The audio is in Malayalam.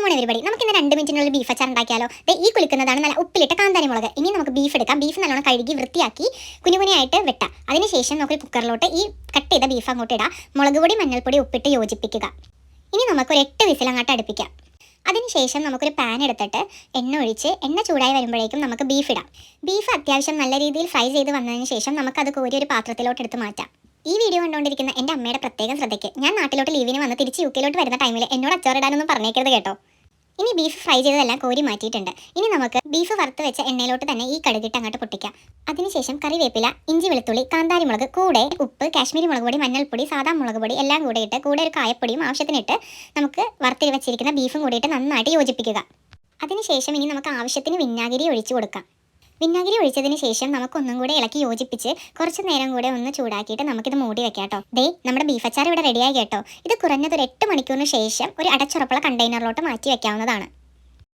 കമോൺ എവരിബഡി, നമുക്ക് ഇന്ന് 2 മിനിറ്റിനുള്ളിൽ ബീഫ് അച്ചാർ ഉണ്ടാക്കിയാലോ? ഈ കുളിക്കുന്നതാണ് നല്ല ഉപ്പിലിട്ട കാന്താരി മുളക്. ഇനി നമുക്ക് ബീഫ് എടുക്കാം. ബീഫ് നല്ലോണം കഴുകി വൃത്തിയാക്കി കുനുകുനയായിട്ട് വെട്ടാം. അതിനുശേഷം നമുക്ക് കുക്കറിലോട്ട് ഈ കട്ട് ചെയ്ത ബീഫ് അങ്ങോട്ട് ഇടാം. മുളക് പൊടി, മഞ്ഞൾപ്പൊടി, ഉപ്പിട്ട് യോജിപ്പിക്കുക. ഇനി നമുക്കൊരു 8 വിസിൽ അങ്ങോട്ട് അടുപ്പിക്കാം. അതിനുശേഷം നമുക്കൊരു പാൻ എടുത്തിട്ട് എണ്ണ ഒഴിച്ച് എണ്ണ ചൂടായി വരുമ്പോഴേക്കും നമുക്ക് ബീഫ് ഇടാം. ബീഫ് അത്യാവശ്യം നല്ല രീതിയിൽ ഫ്രൈ ചെയ്ത് വന്നതിന് ശേഷം നമുക്കത് കോരി ഒരു പാത്രത്തിലോട്ട് എടുത്ത് മാറ്റാം. ഈ വീഡിയോ കണ്ടുകൊണ്ടിരിക്കുന്ന എൻ്റെ അമ്മയുടെ പ്രത്യേകം ശ്രദ്ധയ്ക്ക്, ഞാൻ നാട്ടിലോട്ട് ലീവിന് വന്ന് തിരിച്ച് യുകെയിലോട്ട് വരുന്ന ടൈമിൽ എന്നോട് അച്ചാറിടാനൊന്നും പറഞ്ഞേക്കരുത് കേട്ടോ. ഇനി ബീഫ് ഫ്രൈ ചെയ്തതെല്ലാം കോരി മാറ്റിയിട്ടുണ്ട്. ഇനി നമുക്ക് ബീഫ് വറുത്ത് വെച്ച എണ്ണയിലോട്ട് തന്നെ ഈ കടുകിട്ട് അങ്ങോട്ട് പൊട്ടിക്കാം. അതിനുശേഷം കറിവേപ്പില, ഇഞ്ചി, വെളുത്തുള്ളി, കാന്താരി മുളക്, കൂടെ ഉപ്പ്, കാശ്മീരി മുളക് പൊടി, മഞ്ഞൾപ്പൊടി, സാധാ മുളക് പൊടി എല്ലാം കൂടെ ഇട്ട്, കൂടെ ഒരു കായപ്പൊടിയും ആവശ്യത്തിനിട്ട് നമുക്ക് വറുത്ത് വെച്ചിരിക്കുന്ന ബീഫും കൂടിയിട്ട് നന്നായിട്ട് യോജിപ്പിക്കുക. അതിനുശേഷം ഇനി നമുക്ക് ആവശ്യത്തിന് വിനാഗിരി ഒഴിച്ചു കൊടുക്കാം. വിനാഗിരി ഒഴിച്ചതിന് ശേഷം നമുക്കൊന്നും കൂടെ ഇളക്കി യോജിപ്പിച്ച് കുറച്ച് നേരം കൂടെ ഒന്ന് ചൂടാക്കിയിട്ട് നമുക്കിത് മൂടി വെക്കാം കേട്ടോ. നമ്മുടെ ബീഫ് അച്ചാർ ഇവിടെ റെഡിയായി കേട്ടോ. ഇത് കുറഞ്ഞത് ഒരു 8 മണിക്കൂറിന് ശേഷം ഒരു അടച്ചുറപ്പുള്ള കണ്ടെയ്നറിലോട്ട് മാറ്റി വെക്കാവുന്നതാണ്.